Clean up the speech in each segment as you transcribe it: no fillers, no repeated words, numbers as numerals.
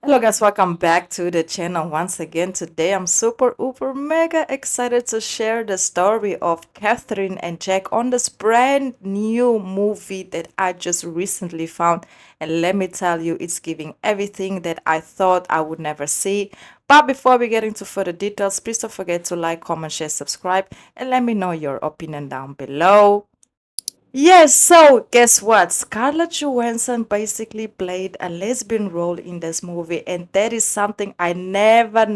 Hello guys, welcome back to the channel once again. Today I'm super uber mega excited to share the story of Catherine and Jack on this brand new movie that I just recently found. And let me tell you, it's giving everything that I thought I would never see. But before we get into further details, please don't forget to like, comment, share, subscribe, and let me know your opinion down below. Yes, so guess what? Scarlett Johansson basically played a lesbian role in this movie, and that is something I never,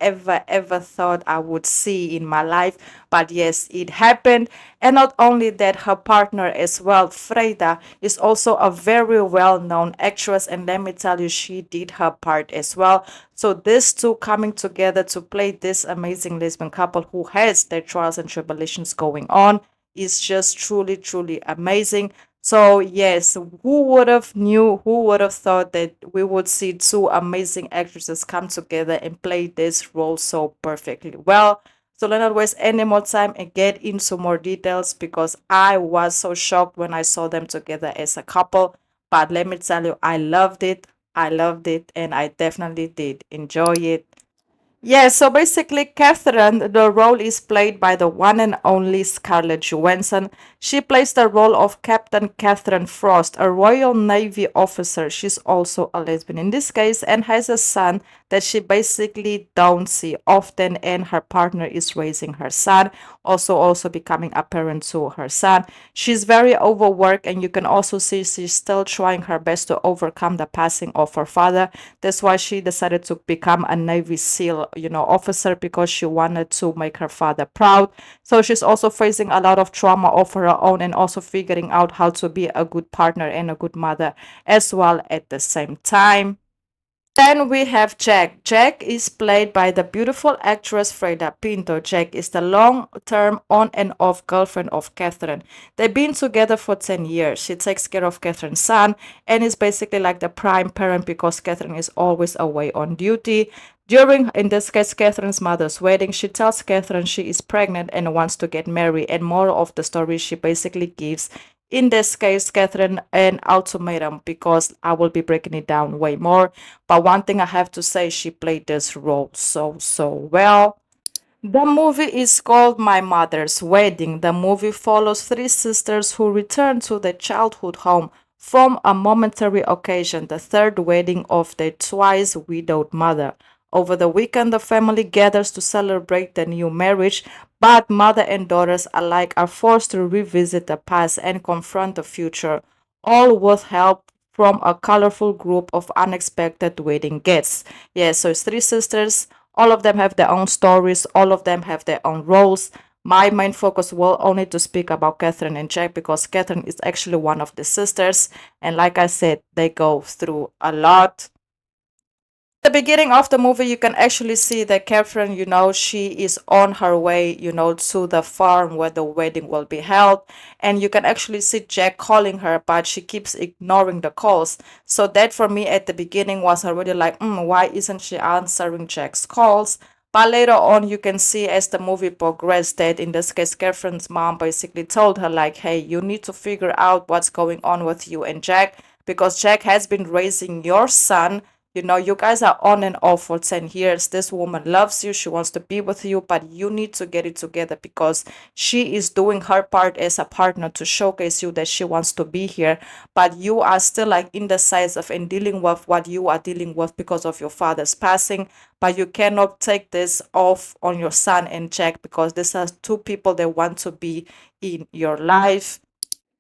ever thought I would see in my life. But yes, it happened. And not only that, her partner as well, Freda, is also a very well known actress, and let me tell you, she did her part as well. So these two coming together to play this amazing lesbian couple who has their trials and tribulations going on is just truly amazing. So yes, who would have knew, who would have thought that we would see two amazing actresses come together and play this role so perfectly well. So let not waste any more time and get into more details because I was so shocked when I saw them together as a couple. But let me tell you, I loved it, and I definitely did enjoy it. Yeah, so basically, Catherine, the role is played by the one and only Scarlett Johansson. She plays the role of Captain Catherine Frost, a Royal Navy officer. She's also a lesbian in this case and has a son that she basically don't see often, and her partner is raising her son, also becoming a parent to her son. She's very overworked, and you can also see she's still trying her best to overcome the passing of her father. That's why she decided to become a Navy SEAL, officer because she wanted to make her father proud. So she's also facing a lot of trauma of her own and also figuring out how to be a good partner and a good mother as well at the same time. Then we have Jack. Jack is played by the beautiful actress Freda Pinto. Jack is the long-term on and off girlfriend of Catherine. They've been together for 10 years. She takes care of Catherine's son and is basically like the prime parent because Catherine is always away on duty. During, in this case, Catherine's mother's wedding, she tells Catherine she is pregnant and wants to get married. And more of the story, she basically gives in this case, Catherine, an ultimatum because I will be breaking it down way more. But one thing I have to say, she played this role so well. The movie is called My Mother's Wedding. The movie follows three sisters who return to their childhood home from a momentary occasion, the third wedding of their twice widowed mother. Over the weekend, the family gathers to celebrate the new marriage, but mother and daughters alike are forced to revisit the past and confront the future, all with help from a colorful group of unexpected wedding guests. Yes, so it's three sisters. All of them have their own stories. All of them have their own roles. My main focus will only to speak about Catherine and Jack because Catherine is actually one of the sisters. And like I said, they go through a lot. The beginning of the movie, you can actually see that Catherine, she is on her way, to the farm where the wedding will be held. And you can actually see Jack calling her, but she keeps ignoring the calls. So that for me at the beginning was already like, why isn't she answering Jack's calls? But later on, you can see as the movie progressed that in this case, Catherine's mom basically told her like, hey, you need to figure out what's going on with you and Jack because Jack has been raising your son. You guys are on and off for 10 years. This woman loves you. She wants to be with you, but you need to get it together because she is doing her part as a partner to showcase you that she wants to be here. But you are still like indecisive and dealing with what you are dealing with because of your father's passing. But you cannot take this off on your son and Jack because these are two people that want to be in your life.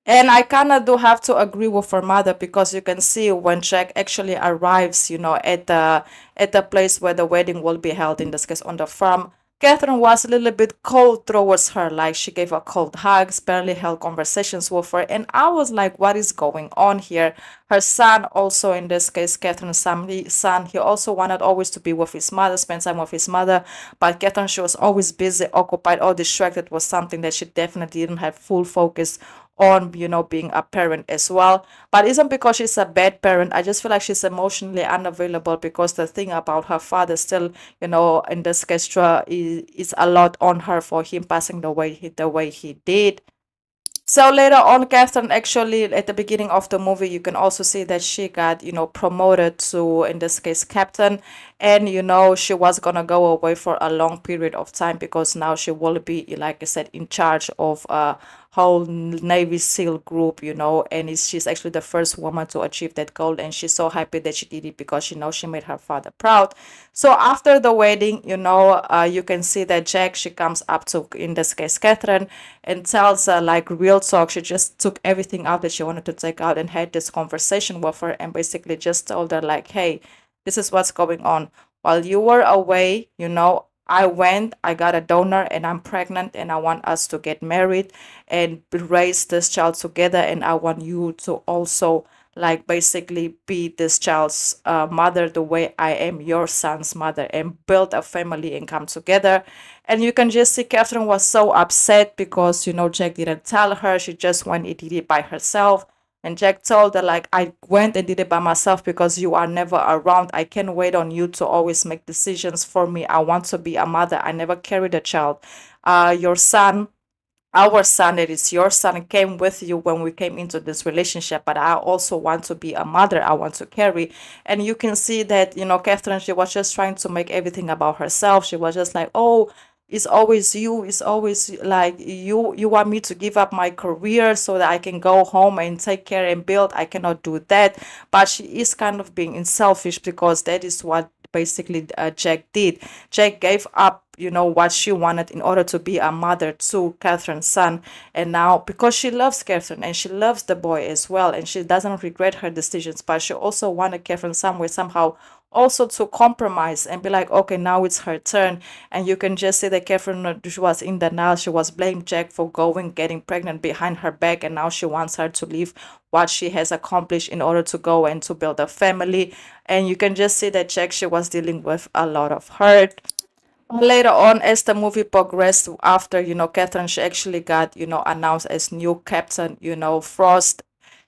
And I kind of do have to agree with her mother because you can see when Jack actually arrives, at the place where the wedding will be held, in this case on the farm, Catherine was a little bit cold towards her, like she gave her cold hugs, barely held conversations with her, and I was like, what is going on here? Her son, also in this case, Catherine's son, he also wanted always to be with his mother, spend time with his mother, but Catherine, she was always busy, occupied, or distracted was something that she definitely didn't have full focus on, being a parent as well. But it isn't because she's a bad parent. I just feel like she's emotionally unavailable because the thing about her father still, in this case, is a lot on her for him passing the way he did. So later on, Catherine actually at the beginning of the movie, you can also see that she got, promoted to, in this case, captain. And, she was gonna go away for a long period of time because now she will be, like I said, in charge of a whole Navy SEAL group, and she's actually the first woman to achieve that goal. And she's so happy that she did it because she made her father proud. So after the wedding, you can see that Jack, she comes up to, in this case, Catherine, and tells her like real talk. She just took everything out that she wanted to take out and had this conversation with her and basically just told her like, hey, this is what's going on. While you were away, I got a donor and I'm pregnant and I want us to get married and raise this child together. And I want you to also like basically be this child's mother the way I am your son's mother and build a family and come together. And you can just see Catherine was so upset because, Jack didn't tell her. She just went and did it by herself. And Jack told her, like, I went and did it by myself because you are never around. I can't wait on you to always make decisions for me. I want to be a mother. I never carried a child. Your son, our son, that is your son, came with you when we came into this relationship, but I also want to be a mother. I want to carry. And you can see that, Catherine, she was just trying to make everything about herself. She was just like, oh, it's always you. It's always like you want me to give up my career so that I can go home and take care and build. I cannot do that. But she is kind of being selfish because that is what basically Jack did. Jack gave up, what she wanted in order to be a mother to Catherine's son. And now, because she loves Catherine and she loves the boy as well, and she doesn't regret her decisions, but she also wanted Catherine some way, somehow, also to compromise and be like, okay, now it's her turn. And you can just see that Catherine, she was in denial. She was blaming Jack for going, getting pregnant behind her back, and now she wants her to leave what she has accomplished in order to go and to build a family. And you can just see that Jack, she was dealing with a lot of hurt. Later on, as the movie progressed, after, Catherine, she actually got, announced as new captain, Frost.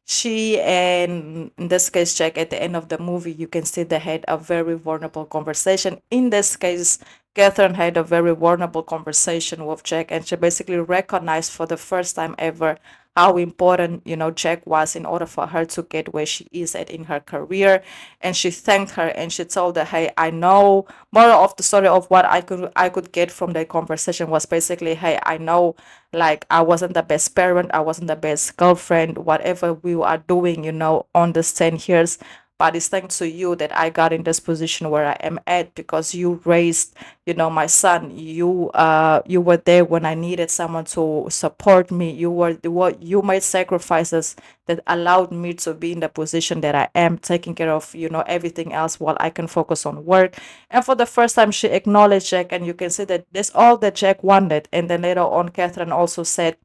She and, in this case, Jack, at the end of the movie, you can see they had a very vulnerable conversation. In this case, Catherine had a very vulnerable conversation with Jack, and she basically recognized for the first time ever how important, Jack was in order for her to get where she is at in her career. And she thanked her and she told her, hey, I know, moral of the story of what I could get from that conversation was basically, hey, I know, like, I wasn't the best parent, I wasn't the best girlfriend, whatever we are doing, on the 10 years, but it's thanks to you that I got in this position where I am at, because you raised, my son. You were there when I needed someone to support me. You made sacrifices that allowed me to be in the position that I am, taking care of, everything else while I can focus on work. And for the first time, she acknowledged Jack, and you can see that that's all that Jack wanted. And then later on, Catherine also said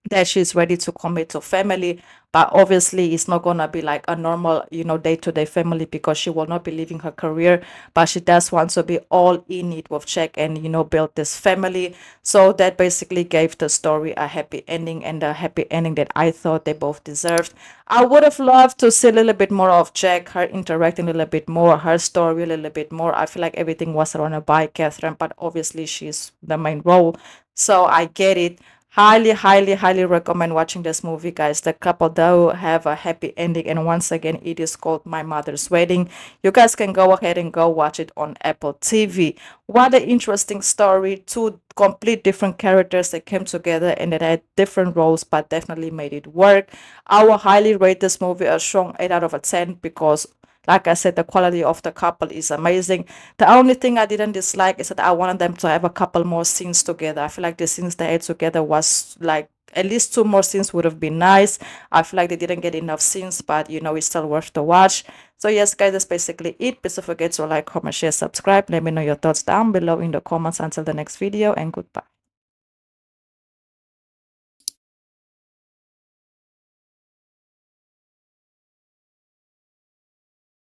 that she's ready to commit to family, but obviously it's not gonna be like a normal, day-to-day family, because she will not be leaving her career, but she does want to be all in it with Jack and, build this family. So that basically gave the story a happy ending, and a happy ending that I thought they both deserved. I would have loved to see a little bit more of Jack, her interacting a little bit more, her story a little bit more. I feel like everything was surrounded by Catherine, but obviously she's the main role, so I get it. Highly, highly, highly recommend watching this movie, guys. The couple do have a happy ending, and once again, it is called My Mother's Wedding. You guys can go ahead and go watch it on Apple TV. What an interesting story. Two complete different characters that came together and that had different roles, but definitely made it work. I will highly rate this movie a strong 8 out of a 10 because, like I said, the quality of the couple is amazing. The only thing I didn't dislike is that I wanted them to have a couple more scenes together. I feel like the scenes they had together was like at least two more scenes would have been nice. I feel like they didn't get enough scenes, but it's still worth the watch. So yes, guys, that's basically it. Please don't forget to like, comment, share, subscribe. Let me know your thoughts down below in the comments. Until the next video, and goodbye.